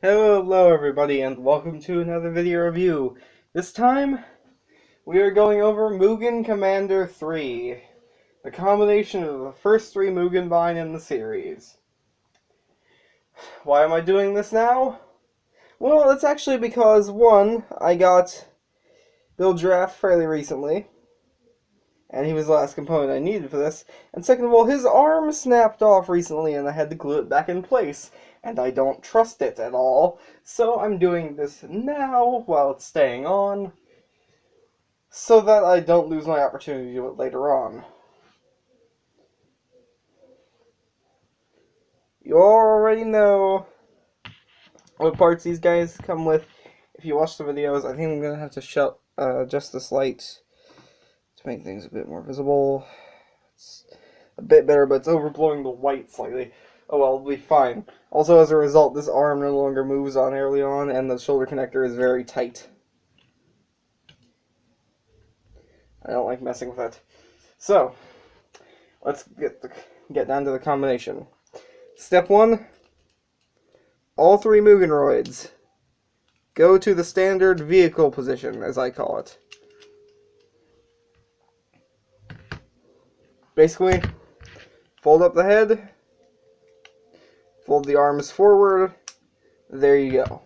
Hello everybody and welcome to another video review. This time, we are going over Mugen Commander 3, the combination of the first three Mugenbine in the series. Why am I doing this now? Well, it's actually because, one, I got Build Draft fairly recently, and he was the last component I needed for this, and second of all, his arm snapped off recently and I had to glue it back in place. And I don't trust it at all, so I'm doing this now while it's staying on, so that I don't lose my opportunity to do it later on. You already know what parts these guys come with. If you watch the videos, I think I'm going to have to adjust this light to make things a bit more visible. It's a bit better, but it's overblowing the white slightly. Oh well, it'll be fine. Also, as a result, this arm no longer moves on early on, and the shoulder connector is very tight. I don't like messing with that. So, let's get down to the combination. Step 1. All three Mugenroids go to the standard vehicle position, as I call it. Basically, fold up the head, fold the arms forward, there you go.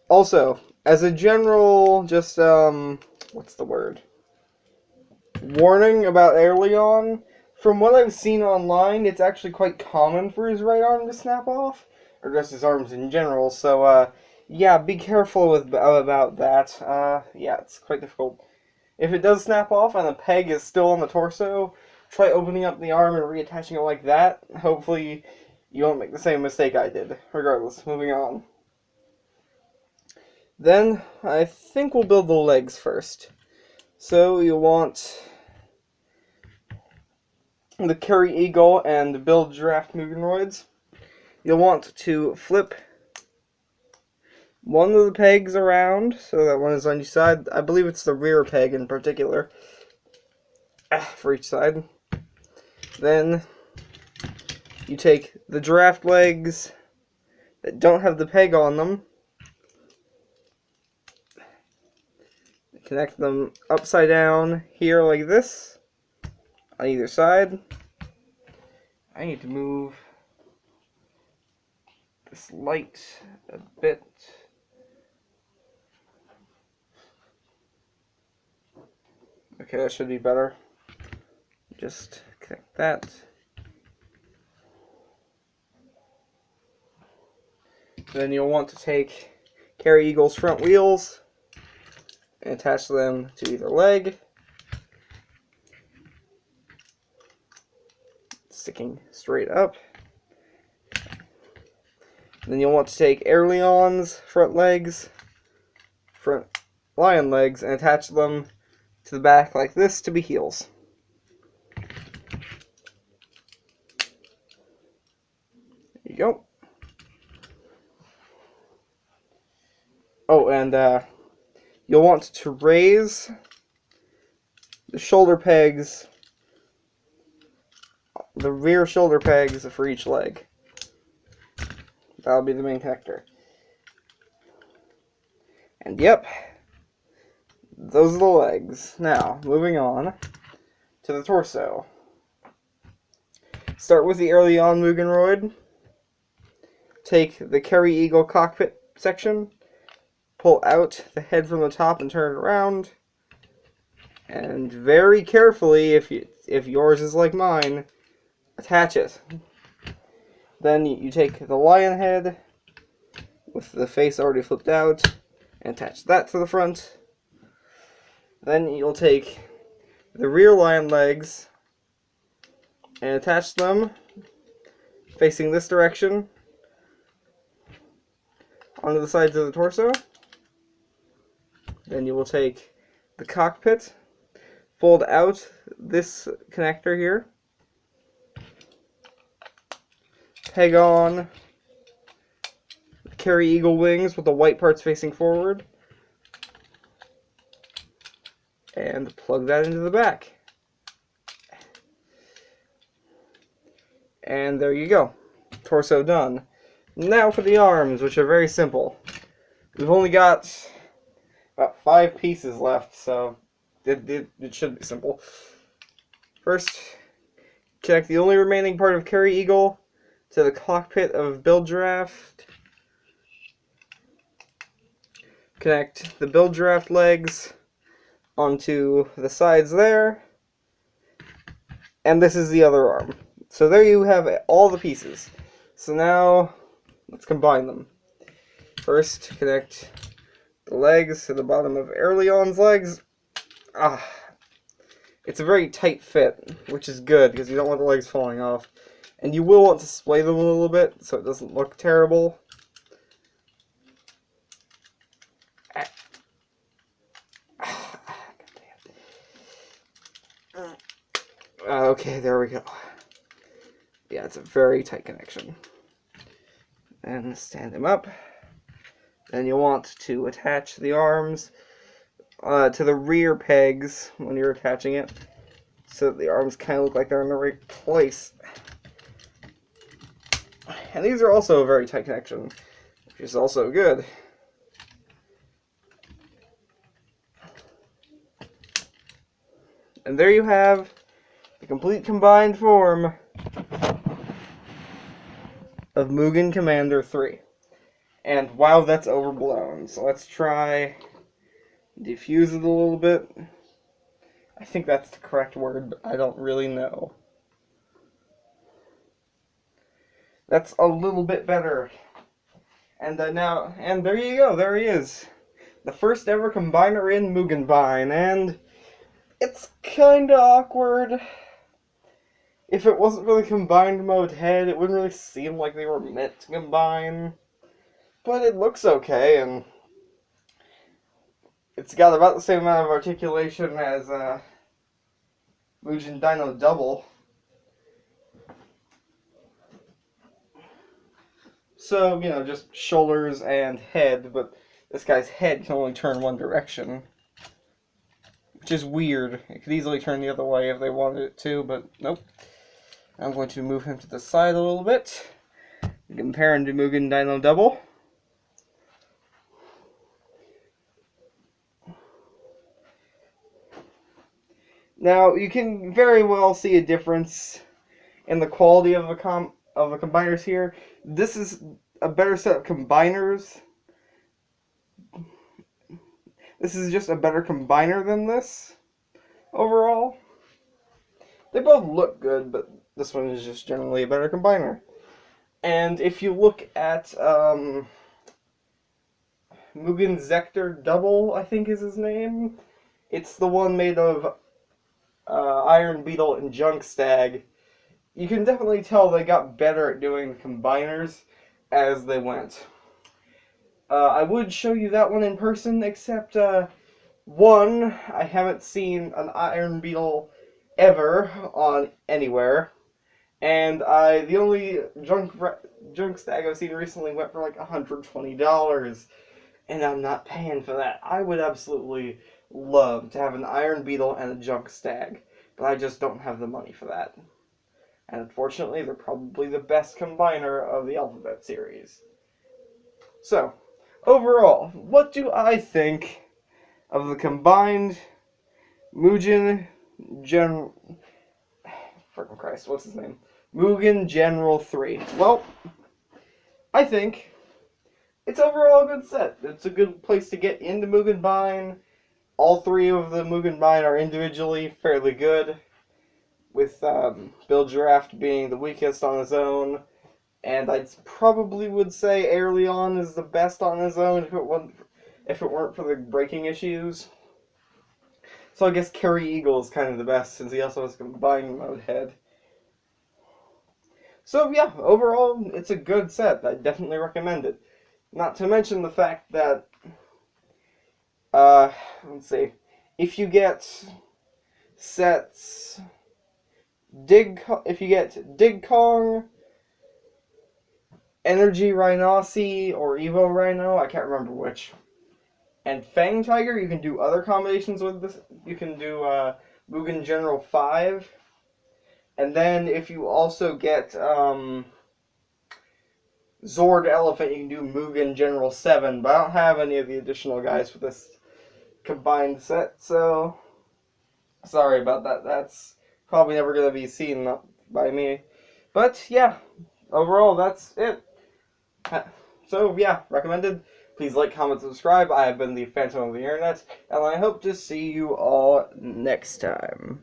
Also, as a general, just, what's the word? Warning about Airleon, from what I've seen online, it's actually quite common for his right arm to snap off, or just his arms in general, so, yeah, be careful about that. Yeah, it's quite difficult. If it does snap off and the peg is still on the torso, try opening up the arm and reattaching it like that. Hopefully, you won't make the same mistake I did. Regardless, moving on. Then, I think we'll build the legs first. So, you'll want the Carry Eagle and Build Draft Mugenroids. You'll want to flip one of the pegs around, so that one is on each side. I believe it's the rear peg in particular, for each side. Then, you take the draft legs that don't have the peg on them, connect them upside down here like this, on either side. I need to move this light a bit. Okay, that should be better. Just connect that. Then you'll want to take Carry Eagle's front wheels and attach them to either leg, sticking straight up. Then you'll want to take Airleon's front lion legs, and attach them to the back like this to be heels. There you go. Oh, and you'll want to raise the shoulder pegs, the rear shoulder pegs for each leg. That'll be the main connector. And yep, those are the legs. Now, moving on to the torso. Start with the Airleon Mugenroid. Take the Carry Eagle cockpit section, pull out the head from the top and turn it around, and very carefully, if yours is like mine, attach it. Then you take the lion head with the face already flipped out and attach that to the front. Then you'll take the rear lion legs and attach them facing this direction onto the sides of the torso. Then you will take the cockpit, fold out this connector here, peg on the Carry Eagle wings with the white parts facing forward, and plug that into the back. And there you go. Torso done. Now for the arms, which are very simple. We've only got about 5 pieces left, so it should be simple. First, connect the only remaining part of Carry Eagle to the cockpit of Build Giraffe. Connect the Build Giraffe legs onto the sides there. And this is the other arm. So there you have all the pieces. So now, let's combine them. First, connect the legs to the bottom of Airleon's legs. It's a very tight fit, which is good, because you don't want the legs falling off. And you will want to splay them a little bit, so it doesn't look terrible. Okay, there we go. Yeah, it's a very tight connection. And stand him up. Then you'll want to attach the arms to the rear pegs when you're attaching it, so that the arms kind of look like they're in the right place. And these are also a very tight connection, which is also good. And there you have the complete combined form of Mugen Commander 3. And wow, that's overblown. So let's try diffuse it a little bit. I think that's the correct word, but I don't really know. That's a little bit better. And there you go, there he is. The first ever combiner in Mugenbine, and it's kinda awkward. If it wasn't for the combined mode head, it wouldn't really seem like they were meant to combine. But it looks okay, and it's got about the same amount of articulation as Mugen Dino Double. So, you know, just shoulders and head, but this guy's head can only turn one direction. Which is weird. It could easily turn the other way if they wanted it to, but nope. I'm going to move him to the side a little bit. Compare him to Mugen Dino Double. Now, you can very well see a difference in the quality of the combiners here. This is a better set of combiners. This is just a better combiner than this, overall. They both look good, but this one is just generally a better combiner. And if you look at Mugen Zector Double, I think is his name. It's the one made of Iron Beetle and Junk Stag. You can definitely tell they got better at doing combiners as they went. I would show you that one in person, except one, I haven't seen an Iron Beetle ever on anywhere, and the only junk stag I've seen recently went for like $120, and I'm not paying for that. I would absolutely love to have an Iron Beetle and a junk stag, but I just don't have the money for that. And unfortunately, they're probably the best combiner of the Alphabet series. So, overall, what do I think of the combined Mugen General... Frickin' Christ, what's his name? Mugen General 3. Well, I think it's overall a good set. It's a good place to get into Mugenbine. All 3 of the Mugenbine are individually fairly good, with Build Giraffe being the weakest on his own. And I probably would say Airleon is the best on his own if it weren't for the braking issues. So I guess Carry Eagle is kind of the best, since he also has a combined mode head. So yeah, overall, it's a good set. I definitely recommend it. Not to mention the fact that, let's see, if you get sets, if you get Dig Kong, Energy Rhinoci, or Evo Rhino, I can't remember which, and Fang Tiger, you can do other combinations with this. You can do Mugen General 5. And then if you also get Zord Elephant, you can do Mugen General 7, but I don't have any of the additional guys for this combined set, so sorry about that. That's probably never going to be seen by me. But yeah, overall, that's it. So yeah, recommended. Please like, comment, subscribe. I have been the Phantom of the Internet, and I hope to see you all next time.